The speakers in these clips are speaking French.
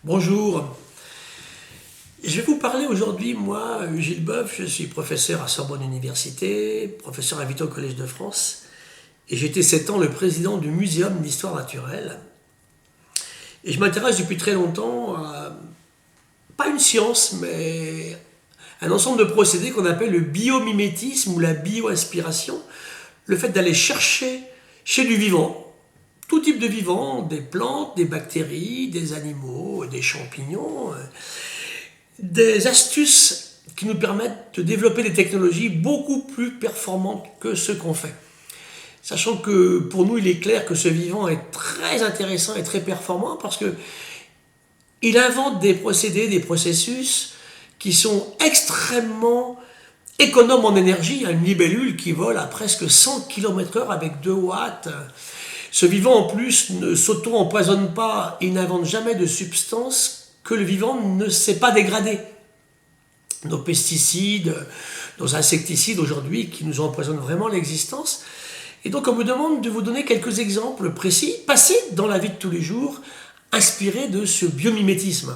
Bonjour, je vais vous parler aujourd'hui, moi, Gilles Boeuf, je suis professeur à Sorbonne Université, professeur invité au Collège de France, et j'ai été 7 ans le président du Muséum d'Histoire Naturelle. Et je m'intéresse depuis très longtemps à, pas une science, mais un ensemble de procédés qu'on appelle le biomimétisme ou la bioinspiration, le fait d'aller chercher chez du vivant, tout type de vivant, des plantes, des bactéries, des animaux, des champignons, des astuces qui nous permettent de développer des technologies beaucoup plus performantes que ce qu'on fait. Sachant que pour nous, il est clair que ce vivant est très intéressant et très performant parce que il invente des procédés, des processus qui sont extrêmement économes en énergie. Il y a une libellule qui vole à presque 100 km/h avec 2 watts. Ce vivant, en plus, ne s'auto-empoisonne pas, il n'invente jamais de substances que le vivant ne sait pas dégrader. Nos pesticides, nos insecticides aujourd'hui qui nous empoisonnent vraiment l'existence. Et donc on me demande de vous donner quelques exemples précis, passés dans la vie de tous les jours, inspirés de ce biomimétisme.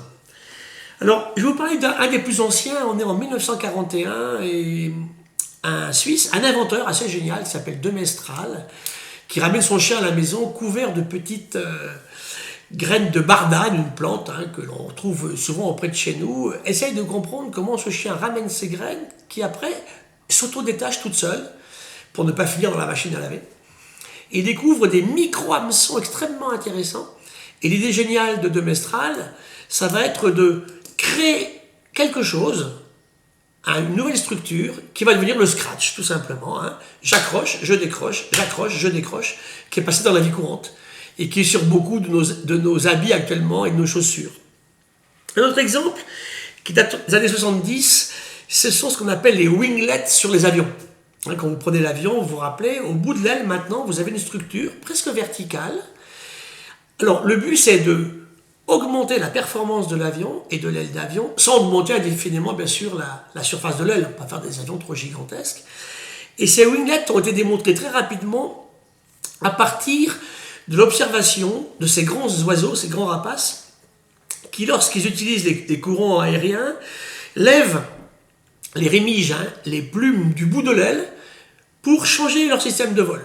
Alors, je vais vous parler d'un des plus anciens, on est en 1941, et un Suisse, un inventeur assez génial qui s'appelle de Mestral, qui ramène son chien à la maison couvert de petites graines de bardane, une plante que l'on trouve souvent auprès de chez nous, essaye de comprendre comment ce chien ramène ces graines qui après s'auto-détachent toutes seules pour ne pas finir dans la machine à laver. Et il découvre des micro-hameçons extrêmement intéressants. Et l'idée géniale de Mestral, ça va être de créer quelque chose, une nouvelle structure qui va devenir le scratch, tout simplement. J'accroche, je décroche, j'accroche, je décroche, qui est passé dans la vie courante et qui est sur beaucoup de nos habits actuellement et de nos chaussures. Un autre exemple, qui date des années 70, ce sont ce qu'on appelle les winglets sur les avions. Quand vous prenez l'avion, vous vous rappelez, au bout de l'aile, maintenant, vous avez une structure presque verticale. Alors, le but, c'est de augmenter la performance de l'avion et de l'aile d'avion, sans augmenter indéfiniment, bien sûr, la surface de l'aile. On ne va pas faire des avions trop gigantesques. Et ces winglets ont été démontrés très rapidement à partir de l'observation de ces grands oiseaux, ces grands rapaces, qui, lorsqu'ils utilisent les courants aériens, lèvent les rémiges, les plumes du bout de l'aile, pour changer leur système de vol.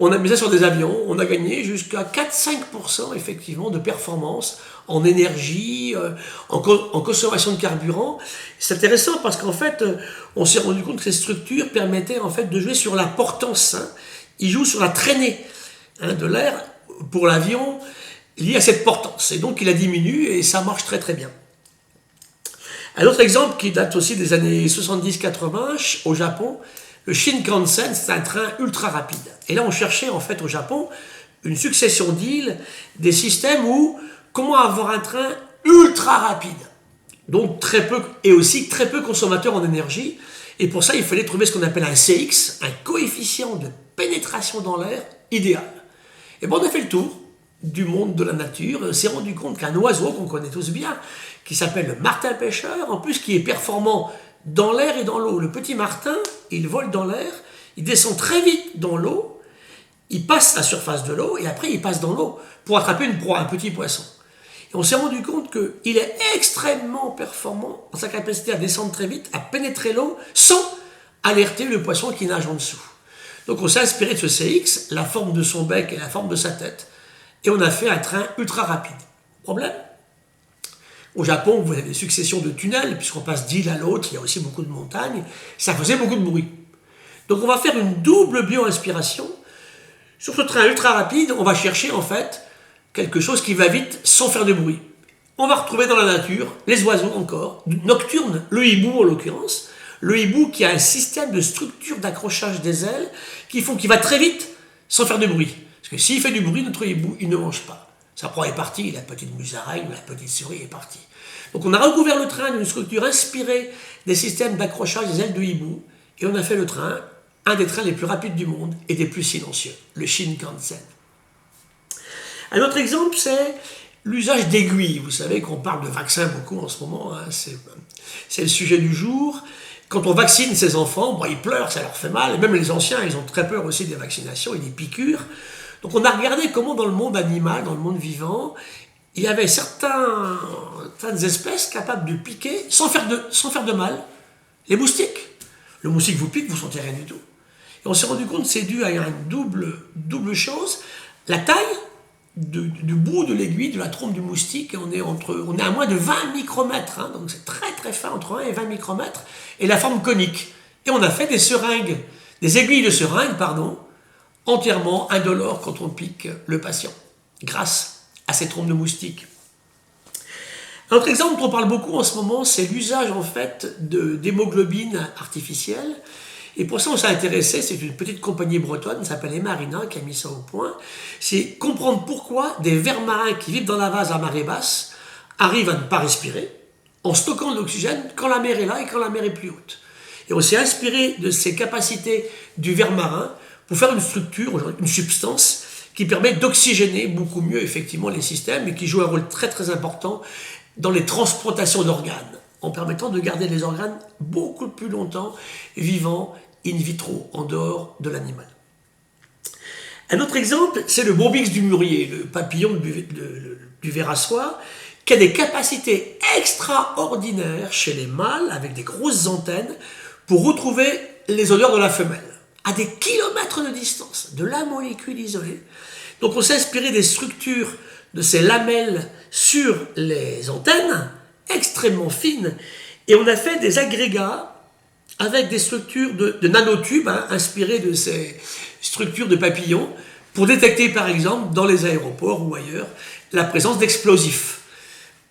On a mis ça sur des avions, on a gagné jusqu'à 4-5% effectivement de performance en énergie, en consommation de carburant. C'est intéressant parce qu'en fait, on s'est rendu compte que ces structures permettaient en fait de jouer sur la portance. Ils jouent sur la traînée de l'air pour l'avion lié à cette portance. Et donc il a diminué et ça marche très très bien. Un autre exemple qui date aussi des années 70-80 au Japon, le Shinkansen, c'est un train ultra rapide. Et là, on cherchait en fait au Japon une succession d'îles, des systèmes où comment avoir un train ultra rapide, donc très peu et aussi très peu consommateur en énergie. Et pour ça, il fallait trouver ce qu'on appelle un CX, un coefficient de pénétration dans l'air idéal. Et bon, on a fait le tour du monde de la nature, on s'est rendu compte qu'un oiseau qu'on connaît tous bien, qui s'appelle le martin-pêcheur, en plus qui est performant dans l'air et dans l'eau. Le petit martin, il vole dans l'air, il descend très vite dans l'eau, il passe la surface de l'eau et après il passe dans l'eau pour attraper une proie, un petit poisson. Et on s'est rendu compte qu'il est extrêmement performant dans sa capacité à descendre très vite, à pénétrer l'eau sans alerter le poisson qui nage en dessous. Donc on s'est inspiré de ce CX, la forme de son bec et la forme de sa tête, et on a fait un train ultra rapide. Problème ? Au Japon, vous avez des successions de tunnels, puisqu'on passe d'île à l'autre, il y a aussi beaucoup de montagnes, ça faisait beaucoup de bruit. Donc on va faire une double bio-inspiration. Sur ce train ultra rapide, on va chercher en fait quelque chose qui va vite sans faire de bruit. On va retrouver dans la nature les oiseaux encore, nocturnes, le hibou en l'occurrence, le hibou qui a un système de structure d'accrochage des ailes qui font qu'il va très vite sans faire de bruit. Parce que s'il fait du bruit, notre hibou, il ne mange pas. Sa proie est partie, la petite musaraigne ou la petite souris est partie. Donc on a recouvert le train d'une structure inspirée des systèmes d'accrochage des ailes de hibou et on a fait le train, un des trains les plus rapides du monde et des plus silencieux, le Shinkansen. Un autre exemple, c'est l'usage d'aiguilles. Vous savez qu'on parle de vaccins beaucoup en ce moment, c'est le sujet du jour. Quand on vaccine ses enfants, ils pleurent, ça leur fait mal, et même les anciens, ils ont très peur aussi des vaccinations et des piqûres. Donc on a regardé comment dans le monde animal, dans le monde vivant, il y avait certaines espèces capables de piquer sans faire de mal les moustiques. Le moustique vous pique, vous ne sentez rien du tout. Et on s'est rendu compte que c'est dû à une double chose. La taille du bout de l'aiguille, de la trompe du moustique, on est à moins de 20 micromètres, hein, donc c'est très très fin, entre 1 et 20 micromètres, et la forme conique. Et on a fait des aiguilles de seringue, entièrement indolores quand on pique le patient, grâce à ces trompes de moustique. Un autre exemple dont on parle beaucoup en ce moment, c'est l'usage en fait d'hémoglobine artificielle. Et pour ça, on s'est intéressé, c'est une petite compagnie bretonne, qui s'appelle Emarina, qui a mis ça au point. C'est comprendre pourquoi des vers marins qui vivent dans la vase à marée basse arrivent à ne pas respirer, en stockant de l'oxygène quand la mer est là et quand la mer est plus haute. Et on s'est inspiré de ces capacités du ver marin pour faire une structure, une substance qui permet d'oxygéner beaucoup mieux effectivement les systèmes et qui joue un rôle très très important dans les transplantations d'organes, en permettant de garder les organes beaucoup plus longtemps vivants in vitro, en dehors de l'animal. Un autre exemple, c'est le bombix du mûrier, le papillon du ver à soie, qui a des capacités extraordinaires chez les mâles, avec des grosses antennes, pour retrouver les odeurs de la femelle, à des kilomètres de distance, de la molécule isolée. Donc on s'est inspiré des structures de ces lamelles sur les antennes, extrêmement fines, et on a fait des agrégats avec des structures de nanotubes, inspirés de ces structures de papillons, pour détecter par exemple dans les aéroports ou ailleurs la présence d'explosifs.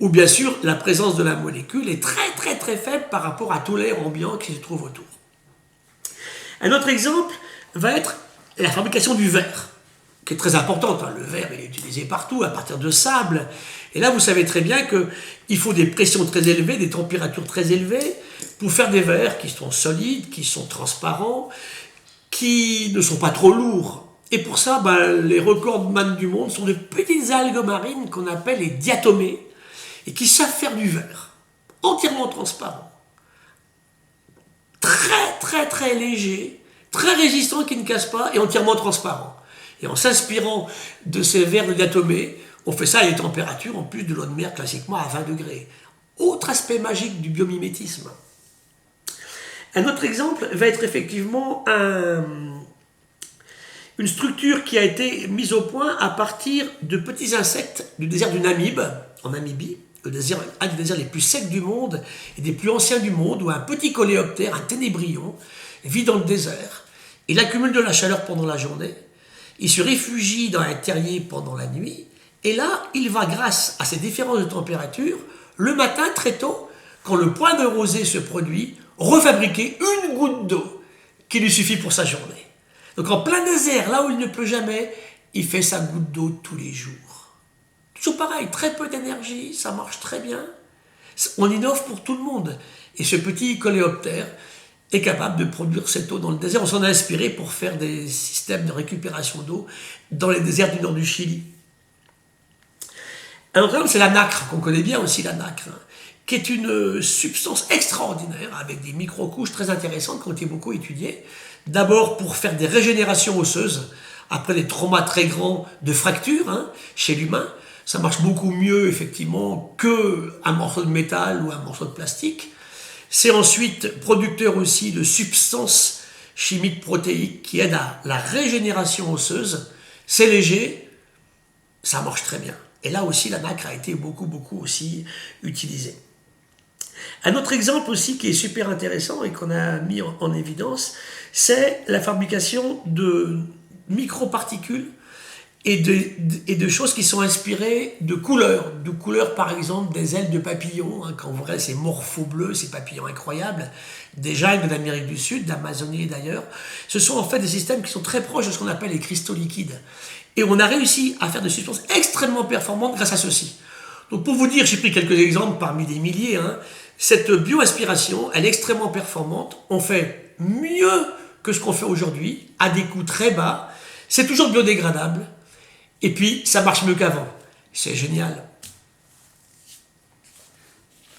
Ou bien sûr la présence de la molécule est très très très faible par rapport à tout l'air ambiant qui se trouve autour. Un autre exemple va être la fabrication du verre, qui est très importante. Le verre est utilisé partout, à partir de sable. Et là, vous savez très bien qu'il faut des pressions très élevées, des températures très élevées, pour faire des verres qui sont solides, qui sont transparents, qui ne sont pas trop lourds. Et pour ça, les recordman du monde sont de petites algues marines qu'on appelle les diatomées, et qui savent faire du verre, entièrement transparent, très très très léger, très résistant, qui ne casse pas, et entièrement transparent. Et en s'inspirant de ces verres de diatomées, on fait ça à des températures, en plus de l'eau de mer, classiquement à 20 degrés. Autre aspect magique du biomimétisme. Un autre exemple va être effectivement une structure qui a été mise au point à partir de petits insectes du désert du Namib, en Namibie, un des déserts les plus secs du monde et des plus anciens du monde, où un petit coléoptère, un ténébrion, vit dans le désert. Il accumule de la chaleur pendant la journée, il se réfugie dans un terrier pendant la nuit, et là, il va, grâce à ces différences de température, le matin très tôt, quand le point de rosée se produit, refabriquer une goutte d'eau qui lui suffit pour sa journée. Donc en plein désert, là où il ne pleut jamais, il fait sa goutte d'eau tous les jours. Toujours pareil, très peu d'énergie, ça marche très bien. On innove pour tout le monde. Et ce petit coléoptère est capable de produire cette eau dans le désert. On s'en a inspiré pour faire des systèmes de récupération d'eau dans les déserts du nord du Chili. Un autre exemple, c'est la nacre, qu'on connaît bien aussi, la nacre, qui est une substance extraordinaire, avec des micro-couches très intéressantes qui ont été beaucoup étudiées. D'abord pour faire des régénérations osseuses, après des traumas très grands de fractures chez l'humain. Ça marche beaucoup mieux, effectivement, qu'un morceau de métal ou un morceau de plastique. C'est ensuite producteur aussi de substances chimiques protéiques qui aident à la régénération osseuse. C'est léger, ça marche très bien. Et là aussi, la nacre a été beaucoup aussi utilisée. Un autre exemple aussi qui est super intéressant et qu'on a mis en évidence, c'est la fabrication de microparticules et de choses qui sont inspirées de couleurs par exemple des ailes de papillons, quand vous regardez ces morphos bleus, ces papillons incroyables, des jungles d'Amérique du Sud, d'Amazonie d'ailleurs, ce sont en fait des systèmes qui sont très proches de ce qu'on appelle les cristaux liquides. Et on a réussi à faire des substances extrêmement performantes grâce à ceci. Donc pour vous dire, j'ai pris quelques exemples parmi des milliers, cette bioaspiration, elle est extrêmement performante, on fait mieux que ce qu'on fait aujourd'hui, à des coûts très bas, c'est toujours biodégradable, et puis ça marche mieux qu'avant. C'est génial.